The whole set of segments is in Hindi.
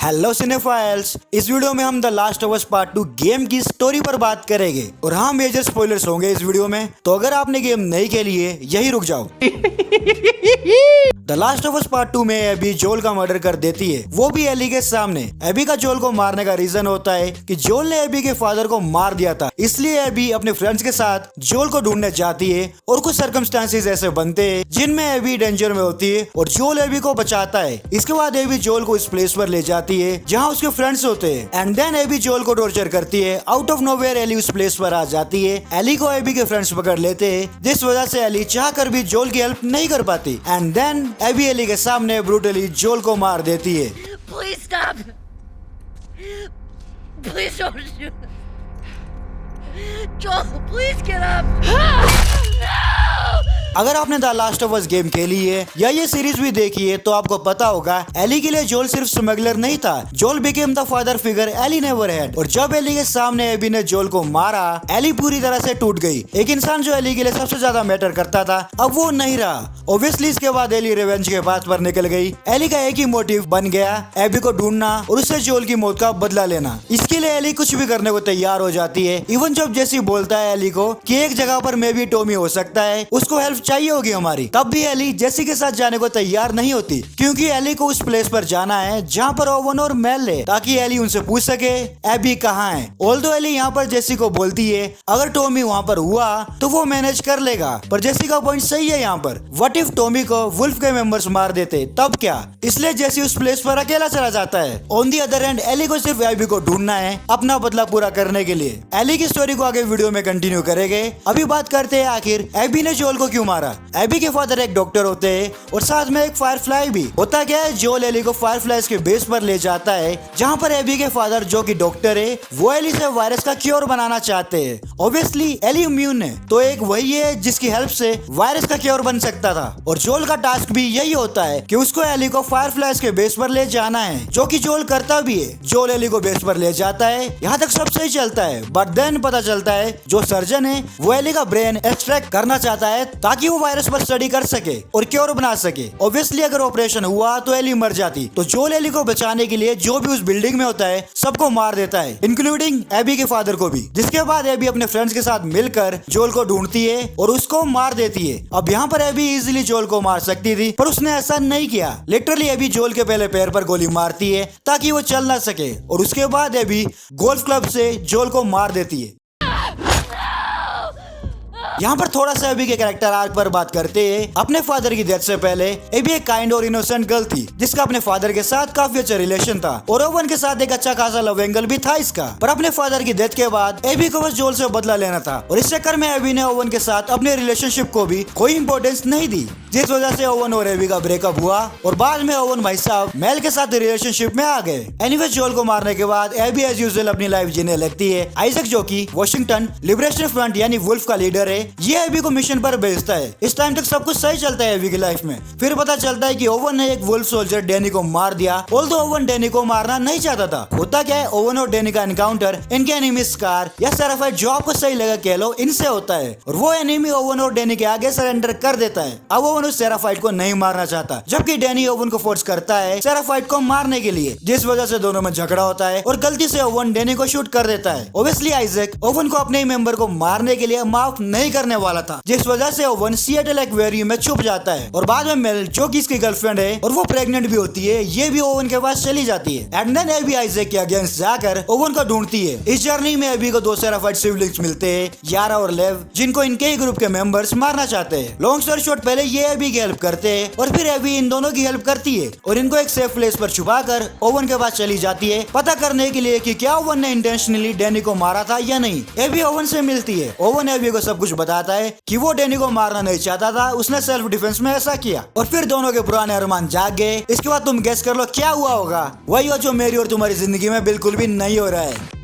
हेलो सिनेफाइल्स, इस वीडियो में हम the last of us part 2 game की स्टोरी पर बात करेंगे और हाँ मेजर स्पॉयलर्स होंगे इस वीडियो में, तो अगर आपने गेम नहीं खेली है यही रुक जाओ। The last of us part 2 में एबी जोल का मर्डर कर देती है, वो भी एली के सामने। एबी का जोल को मारने का रीजन होता है कि जोल ने एबी के फादर को मार दिया था, इसलिए एबी अपने फ्रेंड्स के साथ जोल को ढूंढने जाती है और कुछ सर्कमस्टांसेस ऐसे बनते हैं जिनमें एबी डेंजर में होती है और जोल एबी को बचाता है। इसके बाद एबी जोल को इस प्लेस पर ले जाती है जहाँ उसके फ्रेंड्स होते हैं एंड देन एबी जोल को टॉर्चर करती है। आउट ऑफ नोवेयर एली उस प्लेस पर आ जाती है। एली को एबी के फ्रेंड्स पकड़ लेते हैं, जिस वजह से एली चाह कर भी जोल की हेल्प नहीं कर पाती एंड देन एबी एली के सामने ब्रूटली जोल को मार देती है। Please stop. Please don't shoot. Joel, please get up. No! अगर आपने the last of us game खेली है या ये सीरीज भी देखी है तो आपको पता होगा एली के लिए जोल सिर्फ स्मगलर नहीं था, Joel became the father figure Ellie never had. और जब एली के सामने एबी ने जोल को मारा, एली पूरी तरह से टूट गई। एक इंसान जो एली के लिए सबसे ज्यादा मैटर करता था अब वो नहीं रहा। ऑब्वियसली इसके बाद एली रिवेंज के पाथ पर निकल गई। एली का एक ही मोटिव बन गया, एबी को ढूंढना और उससे जोल की मौत का बदला लेना। इसके लिए एली कुछ भी करने को तैयार हो जाती है। इवन जब जेसी बोलता है एली को कि एक जगह पर मे भी टॉमी हो सकता है, उसको हेल्प चाहिए होगी हमारी, तब भी एली जेसी के साथ जाने को तैयार नहीं होती, क्योंकि एली को उस प्लेस पर जाना है जहाँ पर ओवन और मेल है, ताकि एली उनसे पूछ सके एबी कहाँ है। ऑल्दो एली यहाँ पर जेसी को बोलती है अगर टॉमी वहाँ पर हुआ तो वो मैनेज कर लेगा, पर जेसी का पॉइंट सही है यहाँ पर। व्हाट इफ टॉमी को वुल्फ के मेंबर्स मार देते तब क्या? इसलिए जेसी उस प्लेस पर अकेला चला जाता है। On the other hand Ellie को सिर्फ एबी को ढूंढना है अपना बदला पूरा करने के लिए। एली की स्टोरी को आगे वीडियो में कंटिन्यू करेंगे। अभी बात करते हैं आखिर एबी ने जोल को क्यों मारा। एबी के फादर एक डॉक्टर होते हैं और साथ में एक फायरफ्लाई भी। होता क्या है, जोल एली को फायरफ्लाइज के बेस पर ले जाता है जहाँ पर एबी के फादर जो कि डॉक्टर है वो एली से वायरस का क्योर बनाना चाहते हैं। ऑब्वियसली एली इम्यून है तो एक वही है जिसकी हेल्प से वायरस का क्योर बन सकता था, और जोल का टास्क भी यही होता है कि उसको एली को फायरफ्लाइज के बेस पर ले जाना है, जो कि जोल करता भी है। जोल एली को बेस पर ले जाता है, यहाँ तक सब सही चलता है, बट देन पता चलता है जो सर्जन है वो एली का ब्रेन एक्सट्रैक्ट करना चाहता है ताकि वो वायरस पर स्टडी कर सके और क्योर बना सके। ऑब्वियसली अगर ऑपरेशन हुआ तो एली मर जाती, तो जोल एली को बचाने के लिए जो भी उस बिल्डिंग में होता है सबको मार देता है, इंक्लूडिंग एबी के फादर को भी। जिसके बाद एबी अपने फ्रेंड्स के साथ मिलकर जोल को ढूंढती है और उसको मार देती है। अब यहाँ पर एबी इजीली जोल को मार सकती थी, पर उसने ऐसा नहीं किया। लिटरली एबी जोल के पहले पैर पर गोली मारती है ताकि वो चल ना सके, और उसके बाद एबी गोल्फ क्लब से जोल को मार देती है। यहाँ पर थोड़ा सा एबी के कैरेक्टर आर्क पर बात करते हैं। अपने फादर की डेथ से पहले एबी एक काइंड और इनोसेंट गर्ल थी जिसका अपने फादर के साथ काफी अच्छा रिलेशन था और ओवन के साथ एक अच्छा खासा लव एंगल भी था इसका। पर अपने फादर की डेथ के बाद एबी को बस जोल से बदला लेना था, और इस चक्कर में एबी ने ओवन के साथ अपने रिलेशनशिप को भी कोई इंपॉर्टेंस नहीं दी, जिस वजह से ओवन और एबी का ब्रेकअप हुआ और बाद में ओवन भाई साहब मेल के साथ रिलेशनशिप में आ गए। एनीवे जोल को मारने के बाद एबी एज यूजुअल अपनी लाइफ जीने लगती है। आइजक जो कि वॉशिंगटन लिबरेशन फ्रंट यानी वुल्फ का लीडर है, ये एबी को मिशन पर भेजता है। इस टाइम तक सब कुछ सही चलता है एबी की लाइफ में। फिर पता चलता है कि ओवन ने एक वुल्फ सोल्जर डैनी को मार दिया, ऑल्दो ओवन डैनी को मारना नहीं चाहता था। होता क्या है, ओवन और डैनी का एनकाउंटर इनके एनिमी स्कार या सेराफाइट जो आपको सही लगा कह लो इनसे होता है, और वो एनिमी ओवन और डैनी के आगे सरेंडर कर देता है। अब ओवन उस सेराफाइट को नहीं मारना चाहता, जबकि डैनी ओवन को फोर्स करता है सेराफाइट को मारने के लिए, जिस वजह से दोनों में झगड़ा होता है और गलती से ओवन डैनी को शूट कर देता है। ऑब्वियसली आइजक ओवन को अपने ही मेंबर को मारने के लिए माफ नहीं करने वाला था, जिस वजह से ओवन सिएटल एक्वेरियम में छुप जाता है, और बाद में मेल जो कि इसकी गर्लफ्रेंड है और वो प्रेग्नेंट भी होती है, ये भी ओवन के पास चली जाती है। एंड देन एबी आइजक के अगेंस्ट जाकर ओवन को ढूंढती है। इस जर्नी में एबी को दो सेराफाइट सिबलिंग्स मिलते हैं, यारा और लेव, जिनको इनके ही ग्रुप के मेंबर्स मारना चाहते हैं। लॉन्ग स्टोरी शॉर्ट, पहले ये एबी की हेल्प करते हैं और फिर एबी इन दोनों की हेल्प करती है और इनको एक सेफ प्लेस पर छुपाकर ओवन के पास चली जाती है, पता करने के लिए कि क्या ओवन ने इंटेंशनली डैनी को मारा था या नहीं। एबी ओवन से मिलती है। ओवन एबी को सब कुछ बताता है कि वो डैनी को मारना नहीं चाहता था, उसने सेल्फ डिफेंस में ऐसा किया, और फिर दोनों के पुराने अरमान जाग गए। इसके बाद तुम गेस कर लो क्या हुआ होगा। वही हो जो मेरी और तुम्हारी जिंदगी में बिल्कुल भी नहीं हो रहा है।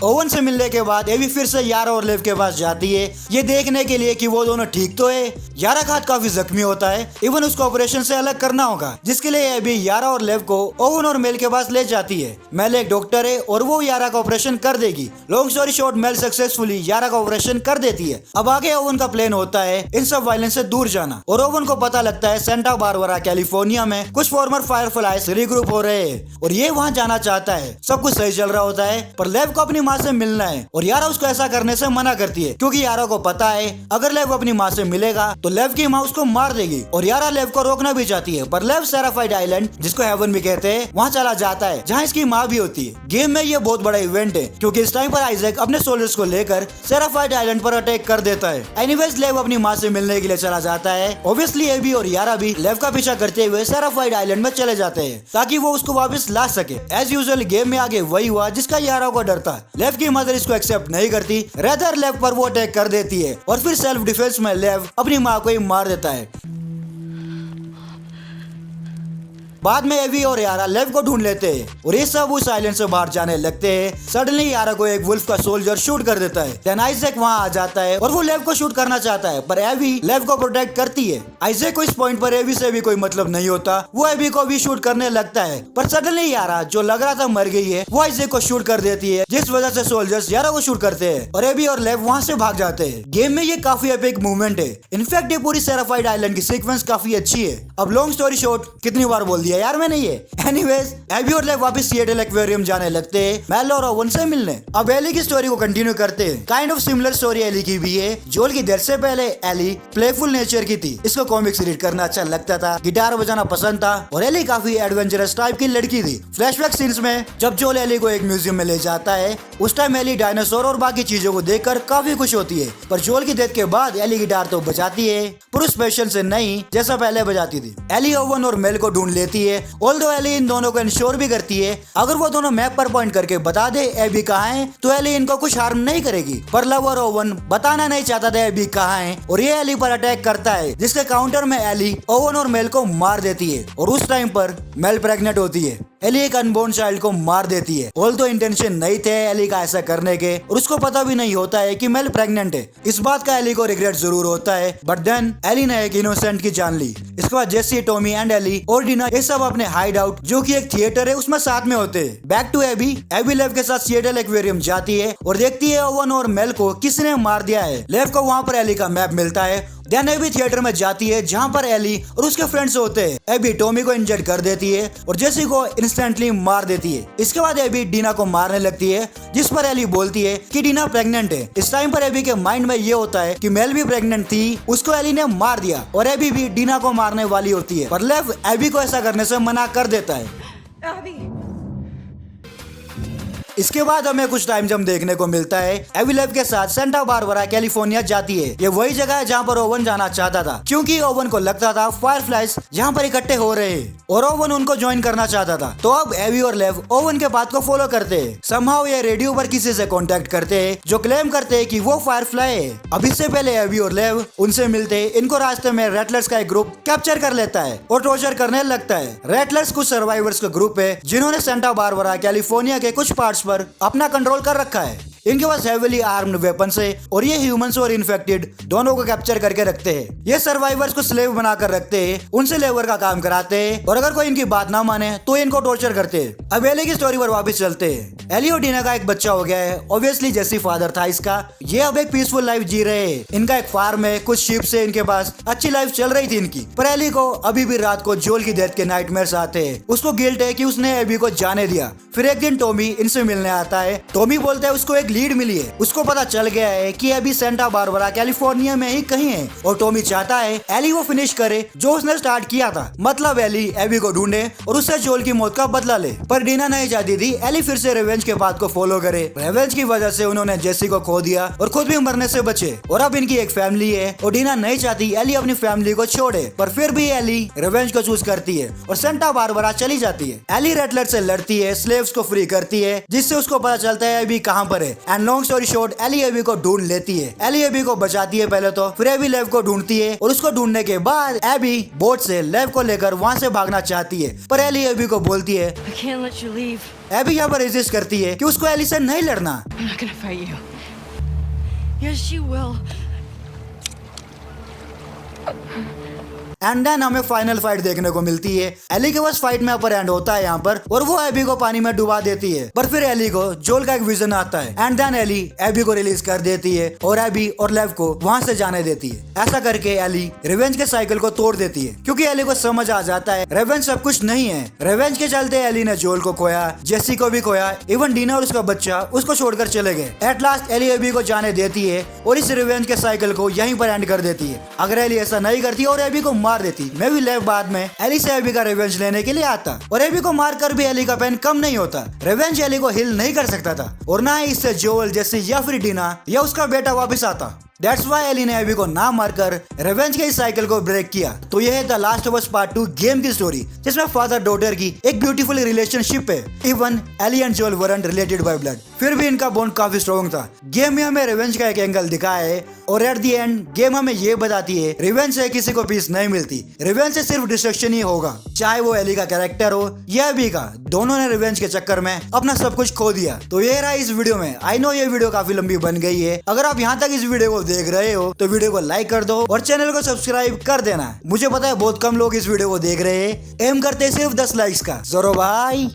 ओवन से मिलने के बाद एबी फिर से यारा और लेव के पास जाती है, ये देखने के लिए कि वो दोनों ठीक तो है। यारा खात काफी जख्मी होता है, इवन उसको ऑपरेशन से अलग करना होगा, जिसके लिए एबी यारा और लेव को ओवन और मेल के पास ले जाती है। मेल एक डॉक्टर है और वो यारा का ऑपरेशन कर देगी। Long story short, Mel successfully Yara का ऑपरेशन कर देती है। अब आगे ओवन का प्लान होता है इन सब वायलेंस से दूर जाना, और ओवन को पता लगता है सेंटा बारबरा कैलिफोर्निया में कुछ फॉर्मर फायरफ्लाइज रिग्रुप हो रहे हैं और ये वहाँ जाना चाहता है। सब कुछ सही चल रहा होता है, पर लेव को अपनी माँ से मिलना है और यारा उसको ऐसा करने से मना करती है, क्योंकि यारा को पता है अगर लेव अपनी माँ से मिलेगा तो लेव की माँ उसको मार देगी। और यारा लेव को रोकना भी चाहती है, पर लेव सेराफाइड आइलैंड, जिसको हेवन भी कहते हैं, वहाँ चला जाता है जहाँ इसकी माँ भी होती है। गेम में ये बहुत बड़ा इवेंट है, क्योंकि इस टाइम पर आइजैक अपने सोल्जर्स को लेकर सेराफाइड आइलैंड पर अटैक कर देता है। एनीवेज लेव अपनी माँ से मिलने के लिए चला जाता है। ऑब्वियसली एबी और यारा भी लेव का पीछा करते हुए सेराफाइड आइलैंड में चले जाते हैं ताकि वो उसको वापस ला सके। एज यूजुअल गेम में आगे वही हुआ जिसका यारा को डर था। लेव की मदर इसको एक्सेप्ट नहीं करती, रेदर लेव पर वो अटैक कर देती है और फिर सेल्फ डिफेंस में लेव अपनी माँ को ही मार देता है। बाद में एवी और यारा लेव को ढूंढ लेते हैं और ये सब उस आइलैंड से बाहर जाने लगते हैं। सडनली यारा को एक वुल्फ का सोल्जर शूट कर देता है। देन आइजैक वहाँ आ जाता है और वो लेव को शूट करना चाहता है, पर एवी लेव को प्रोटेक्ट करती है। आइजैक को इस पॉइंट पर एवी से भी कोई मतलब नहीं होता, वो एवी को भी शूट करने लगता है, पर सडनली यारा जो लग रहा था मर गई है वो आइजैक को शूट कर देती है, जिस वजह से सोल्जर्स यारा को शूट करते हैं और एवी और लेव वहाँ से भाग जाते हैं। गेम में ये काफी एपिक मूवमेंट है। इनफैक्ट ये पूरी सेराफाइड आइलैंड की सीक्वेंस काफी अच्छी है। अब लॉन्ग स्टोरी शॉर्ट, कितनी बार बोल दिया यार मैंने ये। एनीवेज एबी और लेव वापस सिएटल एक्वेरियम जाने लगते हैं मेल और ओवन से मिलने। अब एली की स्टोरी को कंटिन्यू करते हैं। Kind of similar story Ellie की भी है। जोल की डेथ से पहले एली प्लेफुल नेचर की थी, इसको कॉमिक्स रीड करना अच्छा लगता था, गिटार बजाना पसंद था और एली काफी एडवेंचरस टाइप की लड़की थी। फ्लैशबैक सीन्स में जब जोल एली को एक म्यूजियम में ले जाता है, उस टाइम एली डायनासोर और बाकी चीजों को देखकर काफी खुश होती है, पर जोल की डेथ के बाद एली गिटार तो बजाती है, पर उस पैशन से नहीं जैसा पहले बजाती थी। एली ओवन और मेल को ढूंढ लेती है, ऑल्दो एली इन दोनों को इंश्योर भी करती है अगर वो दोनों मैप पर पॉइंट करके बता दे एबी कहाँ है तो एली इनको कुछ हार्म नहीं करेगी। पर लव और ओवन बताना नहीं चाहता था एबी कहाँ है और ये एली पर अटैक करता है, जिसके काउंटर में एली ओवन और मेल को मार देती है और उस टाइम पर मेल प्रेग्नेंट होती है। एली एक अनबोर्न चाइल्ड को मार देती है। ऑल्दो इंटेंशन नहीं थे एली का ऐसा करने के और उसको पता भी नहीं होता है कि मेल प्रेग्नेंट है। इस बात का एली को रिग्रेट जरूर होता है, बट देन एली ने एक इनोसेंट की जान ली। इसके बाद जेसी, टॉमी एंड एली और डीना ये सब अपने हाइड आउट, जो कि एक थिएटर है, उसमें साथ में होते हैं। बैक टू एबी, एबी लेव के साथ सिएटल एक्वेरियम जाती है और देखती है ओवन और मेल को किसने मार दिया है। लेव को वहाँ पर एली का मैप मिलता है। देन एबी थिएटर में जाती है जहाँ पर एली और उसके फ्रेंड्स होते हैं। एबी टॉमी को इंजर्ड कर देती है और जेसी को इंस्टेंटली मार देती है। इसके बाद एबी डीना को मारने लगती है, जिस पर एली बोलती है कि डीना प्रेग्नेंट है। इस टाइम पर एबी के माइंड में ये होता है कि मेल भी प्रेग्नेंट थी, उसको एली ने मार दिया और एबी भी डीना को मारने वाली होती है, पर लेव एबी को ऐसा करने से मना कर देता है। इसके बाद हमें कुछ टाइम जब देखने को मिलता है एबी लेव के साथ सेंटा बारबरा कैलिफोर्निया जाती है। ये वही जगह है जहाँ पर ओवन जाना चाहता था, क्योंकि ओवन को लगता था फायरफ्लाइज यहाँ पर इकट्ठे हो रहे हैं और ओवन उनको ज्वाइन करना चाहता था। तो अब एबी और लेव ओवन के बात को फॉलो करते हैं। समहाउ ये रेडियो पर किसी से कांटेक्ट करते हैं जो क्लेम करते हैं कि वो फायरफ्लाई है। अब इससे पहले एबी और लेव उनसे मिलते, इनको रास्ते में रेटलर्स का एक ग्रुप कैप्चर कर लेता है और टॉर्चर करने लगता है। रेटलर्स कुछ सर्वाइवर्स का ग्रुप है जिन्होंने सेंटा बारबरा कैलिफोर्निया के कुछ पार्ट्स पर अपना कंट्रोल कर रखा है। इनके पास हेवीली आर्म्ड वेपन्स है और ये ह्यूमंस और इन्फेक्टेड दोनों को कैप्चर करके रखते हैं। ये सर्वाइवर्स को स्लेव बनाकर रखते हैं, उनसे लेबर का काम कराते हैं और अगर कोई इनकी बात ना माने तो इनको टॉर्चर करते हैं। अब एली की स्टोरी पर वापस चलते हैं। एली और डीना का एक बच्चा हो गया है। ऑब्वियसली जेसी फादर था इसका। ये अब एक पीसफुल लाइफ जी रहे हैं। इनका एक फार्म है, कुछ शीप से इनके पास अच्छी लाइफ चल रही थी इनकी। पर एली को अभी भी रात को जोल की डेथ के नाइटमेयर्स आते हैं। उसको गिल्ट है कि उसने एबी को जाने दिया। फिर एक दिन टॉमी इनसे मिलने आता है। टॉमी बोलता है उसको एक लीड मिली है, उसको पता चल गया है कि एबी सेंटा बारबरा कैलिफोर्निया में ही कहीं है और टॉमी चाहता है एली वो फिनिश करे जो उसने स्टार्ट किया था। मतलब एली एबी को ढूंढे और उससे जोल की मौत का बदला ले। पर डीना नहीं चाहती थी एली फिर से रिवेंज के बात को फॉलो करे। रिवेंज की वजह से उन्होंने जेसी को खो दिया और खुद भी मरने से बचे और अब इनकी एक फैमिली है और डीना नहीं चाहती एली अपनी फैमिली को छोड़े। पर फिर भी एली रिवेंज को चूज करती है और सेंटा बारबरा चली जाती है। एली रेटलर से लड़ती है, स्लेव्स को फ्री करती है, जिससे उसको पता चलता है एबी कहाँ पर है and long story short, Ellie Abby को ढूंढ लेती है। एली एबी को बचाती है पहले तो, फिर एबी लेव को ढूंढती है और उसको ढूंढने के बाद एबी बोट से लेव को लेकर वहाँ से भागना चाहती है, पर एली एबी को बोलती है, I can't let you leave. Abby यहाँ पर रेजिस्ट करती है कि उसको एली से नहीं लड़ना। I'm not gonna fight you. Yes, you will. And then हमें फाइनल फाइट देखने को मिलती है। एली के पास फाइट में अपर हैंड होता है यहाँ पर, और वो एबी को पानी में डुबा देती है, पर फिर एली को जोल का एक विजन आता है एंड देन एली एबी को रिलीज कर देती है और एबी और लेव को वहाँ से जाने देती है। ऐसा करके एली रिवेंज के साइकिल को तोड़ देती है, क्योंकि एली को समझ आ जाता है रिवेंज सब कुछ नहीं है। रिवेंज के चलते एली ने जोल को खोया, जेसी को भी खोया, इवन डीना और उसका बच्चा उसको छोड़कर चले गए। एट लास्ट एली एबी को जाने देती है और इस रिवेंज के साइकिल को यहीं पर एंड कर देती है। अगर एली ऐसा नहीं करती और एबी को मार देती, मैं भी लेव बाद में एली से एबी का रिवेंज लेने के लिए आता, और एबी को मारकर भी एली का पेन कम नहीं होता। रिवेंज एली को हिल नहीं कर सकता था, और ना ही इससे जोल, जेसी या फिर डीना या उसका बेटा वापस आता। That's why एली ने एबी को ना मारकर रिवेंज के इस साइकिल को ब्रेक किया। तो यह है the last of us part 2 game की स्टोरी, जिसमें फादर डॉटर की एक ब्यूटीफुल रिलेशनशिप है। इवन एली एंड जोल वरंट रिलेटेड बाय ब्लड, फिर भी इनका बॉन्ड काफी स्ट्रॉन्ग था। गेम में हमें रिवेंज का एक एंगल दिखाया है, और एट दी एंड गेम हमें ये बताती है रिवेंज से किसी को पीस नहीं मिलती, रिवेंज से सिर्फ डिस्ट्रक्शन ही होगा। चाहे वो एली का कैरेक्टर हो या एबी का, दोनों ने रिवेंज के चक्कर में अपना सब कुछ खो दिया। तो ये रहा इस वीडियो में। आई नो ये वीडियो काफी लंबी बन गई है। अगर आप यहाँ तक इस वीडियो को देख रहे हो तो वीडियो को लाइक कर दो और चैनल को सब्सक्राइब कर देना। मुझे पता है बहुत कम लोग इस वीडियो को देख रहे हैं, एम करते सिर्फ 10 लाइक्स का। जरो भाई।